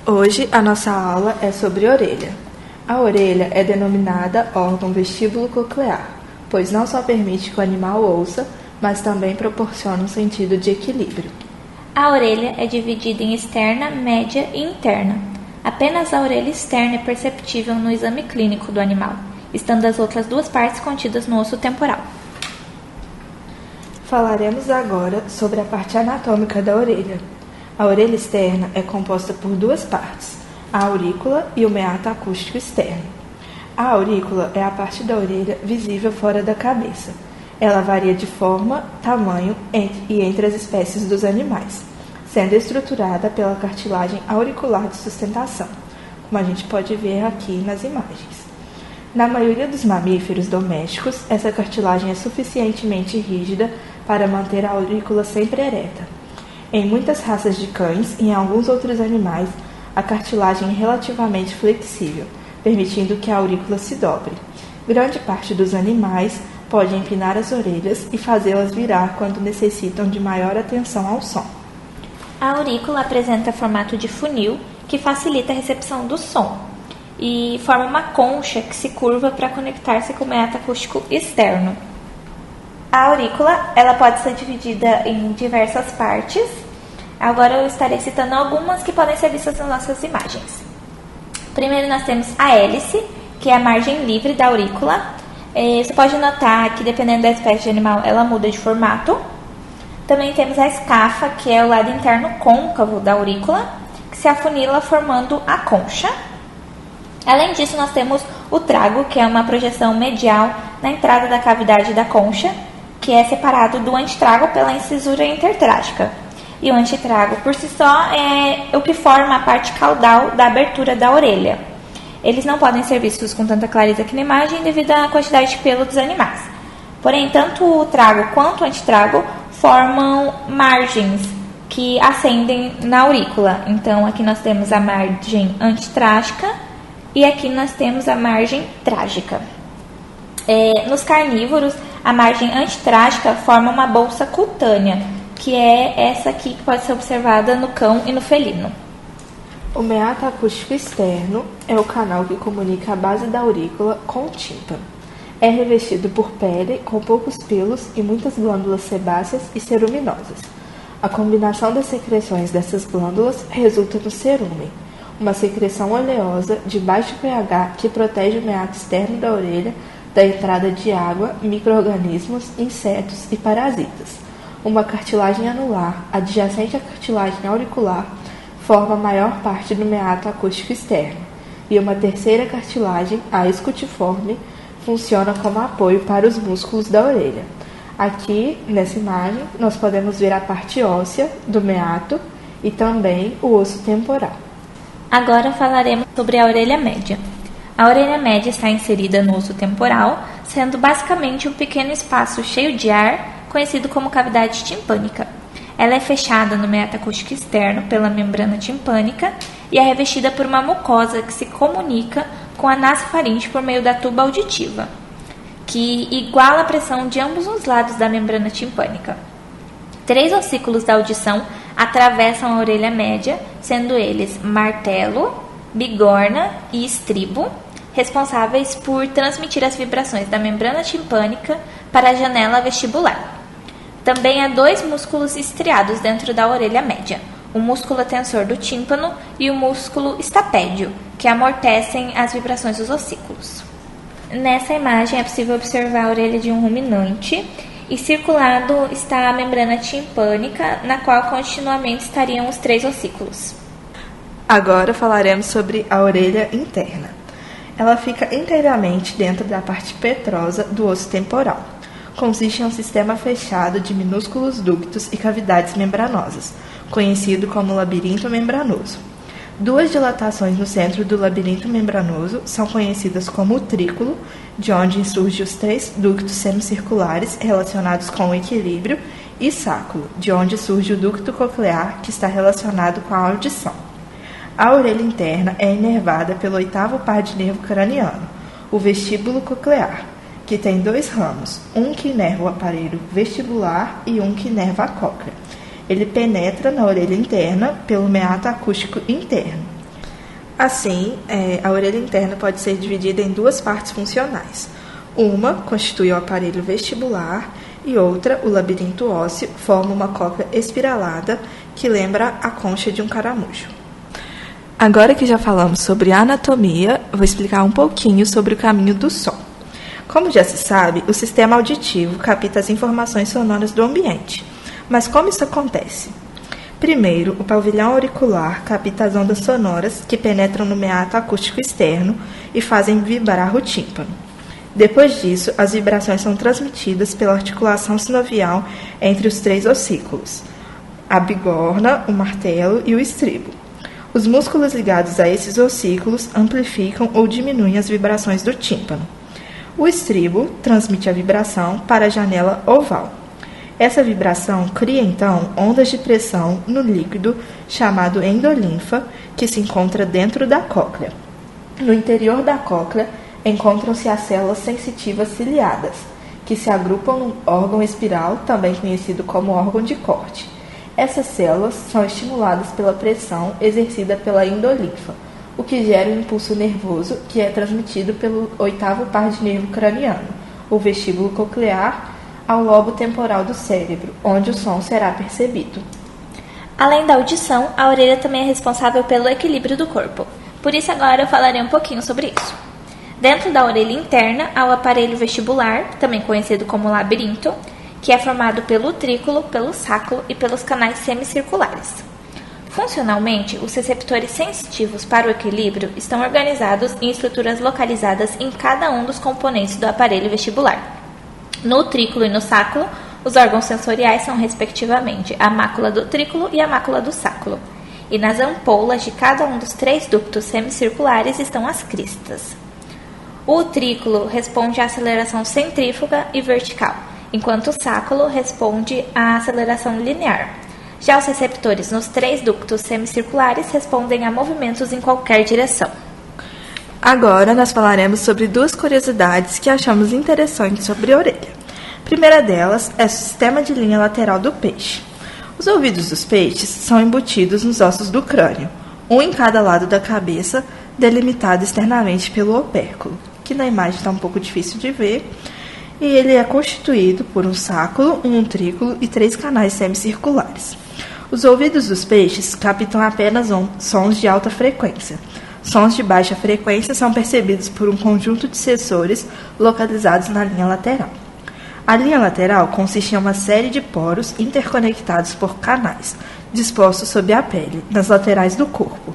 Hoje a nossa aula é sobre orelha. A orelha é denominada órgão vestíbulo-coclear, pois não só permite que o animal ouça, mas também proporciona um sentido de equilíbrio. A orelha é dividida em externa, média e interna. Apenas a orelha externa é perceptível no exame clínico do animal, estando as outras duas partes contidas no osso temporal. Falaremos agora sobre a parte anatômica da orelha. A orelha externa é composta por duas partes, a aurícula e o meato acústico externo. A aurícula é a parte da orelha visível fora da cabeça. Ela varia de forma, tamanho e entre as espécies dos animais, sendo estruturada pela cartilagem auricular de sustentação, como a gente pode ver aqui nas imagens. Na maioria dos mamíferos domésticos, essa cartilagem é suficientemente rígida para manter a aurícula sempre ereta. Em muitas raças de cães e em alguns outros animais, a cartilagem é relativamente flexível, permitindo que a aurícula se dobre. Grande parte dos animais pode empinar as orelhas e fazê-las virar quando necessitam de maior atenção ao som. A aurícula apresenta formato de funil, que facilita a recepção do som, e forma uma concha que se curva para conectar-se com o meato acústico externo. A aurícula ela pode ser dividida em diversas partes. Agora eu estarei citando algumas que podem ser vistas nas nossas imagens. Primeiro nós temos a hélice, que é a margem livre da aurícula. Você pode notar que dependendo da espécie de animal ela muda de formato. Também temos a escafa, que é o lado interno côncavo da aurícula, que se afunila formando a concha. Além disso nós temos o trago, que é uma projeção medial na entrada da cavidade da concha, que é separado do antetrago pela incisura intertrágica. E o antetrago, por si só, é o que forma a parte caudal da abertura da orelha. Eles não podem ser vistos com tanta clareza aqui na imagem devido à quantidade de pelo dos animais. Porém, tanto o trago quanto o antetrago formam margens que ascendem na aurícula. Então, aqui nós temos a margem antitrágica e aqui nós temos a margem trágica. Nos carnívoros, a margem antitrágica forma uma bolsa cutânea, que é essa aqui que pode ser observada no cão e no felino. O meato acústico externo é o canal que comunica a base da aurícula com o tímpano. É revestido por pele com poucos pelos e muitas glândulas sebáceas e ceruminosas. A combinação das secreções dessas glândulas resulta no cerúmen, uma secreção oleosa de baixo pH que protege o meato externo da orelha da entrada de água, micro-organismos, insetos e parasitas. Uma cartilagem anular, adjacente à cartilagem auricular, forma a maior parte do meato acústico externo, e uma terceira cartilagem, a escutiforme, funciona como apoio para os músculos da orelha. Aqui, nessa imagem, nós podemos ver a parte óssea do meato e também o osso temporal. Agora falaremos sobre a orelha média. A orelha média está inserida no osso temporal, sendo basicamente um pequeno espaço cheio de ar, conhecido como cavidade timpânica. Ela é fechada no meato acústico externo pela membrana timpânica e é revestida por uma mucosa que se comunica com a nasofaringe por meio da tuba auditiva, que iguala a pressão de ambos os lados da membrana timpânica. 3 ossículos da audição atravessam a orelha média, sendo eles martelo, bigorna e estribo, responsáveis por transmitir as vibrações da membrana timpânica para a janela vestibular. Também há 2 músculos estriados dentro da orelha média, o músculo tensor do tímpano e o músculo estapédio, que amortecem as vibrações dos ossículos. Nessa imagem é possível observar a orelha de um ruminante e circulado está a membrana timpânica, na qual continuamente estariam os 3 ossículos. Agora falaremos sobre a orelha interna. Ela fica inteiramente dentro da parte petrosa do osso temporal. Consiste em um sistema fechado de minúsculos ductos e cavidades membranosas, conhecido como labirinto membranoso. 2 dilatações no centro do labirinto membranoso são conhecidas como utrículo, de onde surgem os 3 ductos semicirculares relacionados com o equilíbrio, e sáculo, de onde surge o ducto coclear, que está relacionado com a audição. A orelha interna é inervada pelo 8º par de nervo craniano, o vestíbulo coclear, que tem 2 ramos, um que inerva o aparelho vestibular e um que inerva a cóclea. Ele penetra na orelha interna pelo meato acústico interno. Assim, a orelha interna pode ser dividida em duas partes funcionais. Uma constitui o aparelho vestibular e outra, o labirinto ósseo, forma uma cóclea espiralada que lembra a concha de um caramujo. Agora que já falamos sobre anatomia, vou explicar um pouquinho sobre o caminho do som. Como já se sabe, o sistema auditivo capta as informações sonoras do ambiente. Mas como isso acontece? Primeiro, o pavilhão auricular capta as ondas sonoras que penetram no meato acústico externo e fazem vibrar o tímpano. Depois disso, as vibrações são transmitidas pela articulação sinovial entre os 3 ossículos, a bigorna, o martelo e o estribo. Os músculos ligados a esses ossículos amplificam ou diminuem as vibrações do tímpano. O estribo transmite a vibração para a janela oval. Essa vibração cria, então, ondas de pressão no líquido chamado endolinfa, que se encontra dentro da cóclea. No interior da cóclea encontram-se as células sensitivas ciliadas, que se agrupam no órgão espiral, também conhecido como órgão de corte. Essas células são estimuladas pela pressão exercida pela endolinfa, o que gera um impulso nervoso que é transmitido pelo 8º par de nervo craniano, o vestíbulo coclear, ao lobo temporal do cérebro, onde o som será percebido. Além da audição, a orelha também é responsável pelo equilíbrio do corpo. Por isso agora eu falarei um pouquinho sobre isso. Dentro da orelha interna há o aparelho vestibular, também conhecido como labirinto, que é formado pelo utrículo, pelo sáculo e pelos canais semicirculares. Funcionalmente, os receptores sensitivos para o equilíbrio estão organizados em estruturas localizadas em cada um dos componentes do aparelho vestibular. No utrículo e no sáculo, os órgãos sensoriais são, respectivamente, a mácula do utrículo e a mácula do sáculo. E nas ampollas de cada um dos 3 ductos semicirculares estão as cristas. O utrículo responde à aceleração centrífuga e vertical, enquanto o sáculo responde à aceleração linear. Já os receptores nos 3 ductos semicirculares respondem a movimentos em qualquer direção. Agora nós falaremos sobre 2 curiosidades que achamos interessantes sobre a orelha. A primeira delas é o sistema de linha lateral do peixe. Os ouvidos dos peixes são embutidos nos ossos do crânio, um em cada lado da cabeça, delimitado externamente pelo opérculo, que na imagem está um pouco difícil de ver, e ele é constituído por um sáculo, um utrículo e 3 canais semicirculares. Os ouvidos dos peixes captam apenas sons de alta frequência. Sons de baixa frequência são percebidos por um conjunto de sensores localizados na linha lateral. A linha lateral consiste em uma série de poros interconectados por canais, dispostos sob a pele, nas laterais do corpo.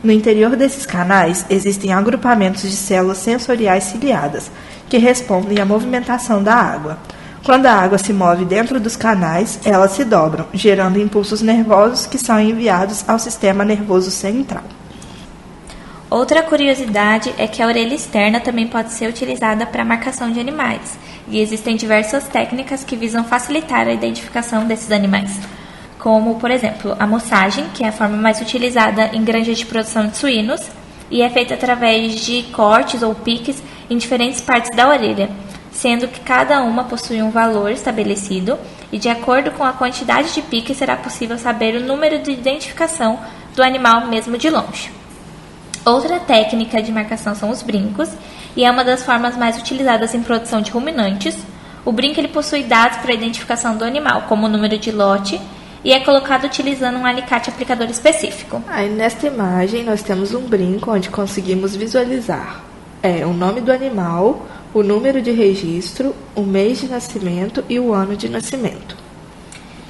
No interior desses canais existem agrupamentos de células sensoriais ciliadas, que respondem à movimentação da água. Quando a água se move dentro dos canais, elas se dobram, gerando impulsos nervosos que são enviados ao sistema nervoso central. Outra curiosidade é que a orelha externa também pode ser utilizada para marcação de animais, e existem diversas técnicas que visam facilitar a identificação desses animais, como, por exemplo, a moçagem, que é a forma mais utilizada em granjas de produção de suínos, e é feita através de cortes ou piques em diferentes partes da orelha, sendo que cada uma possui um valor estabelecido, e de acordo com a quantidade de piques será possível saber o número de identificação do animal mesmo de longe. Outra técnica de marcação são os brincos, e é uma das formas mais utilizadas em produção de ruminantes. O brinco ele possui dados para a identificação do animal, como o número de lote, e é colocado utilizando um alicate aplicador específico. Aí nesta imagem nós temos um brinco onde conseguimos visualizar o nome do animal, o número de registro, o mês de nascimento e o ano de nascimento.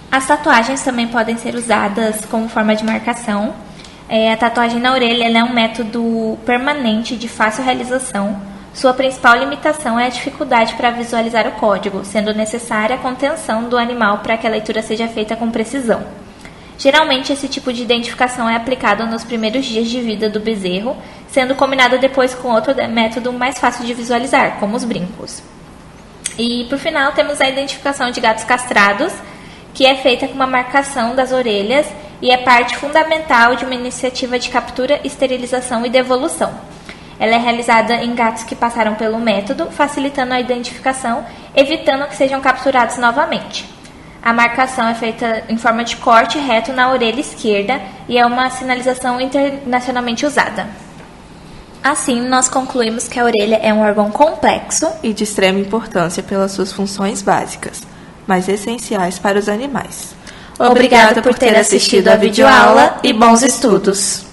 As tatuagens também podem ser usadas como forma de marcação. A tatuagem na orelha ela é um método permanente de fácil realização. Sua principal limitação é a dificuldade para visualizar o código, sendo necessária a contenção do animal para que a leitura seja feita com precisão. Geralmente, esse tipo de identificação é aplicado nos primeiros dias de vida do bezerro, sendo combinado depois com outro método mais fácil de visualizar, como os brincos. E, por final, temos a identificação de gatos castrados, que é feita com uma marcação das orelhas e é parte fundamental de uma iniciativa de captura, esterilização e devolução. Ela é realizada em gatos que passaram pelo método, facilitando a identificação, evitando que sejam capturados novamente. A marcação é feita em forma de corte reto na orelha esquerda e é uma sinalização internacionalmente usada. Assim, nós concluímos que a orelha é um órgão complexo e de extrema importância pelas suas funções básicas, mas essenciais para os animais. Obrigado por ter assistido a videoaula e bons estudos!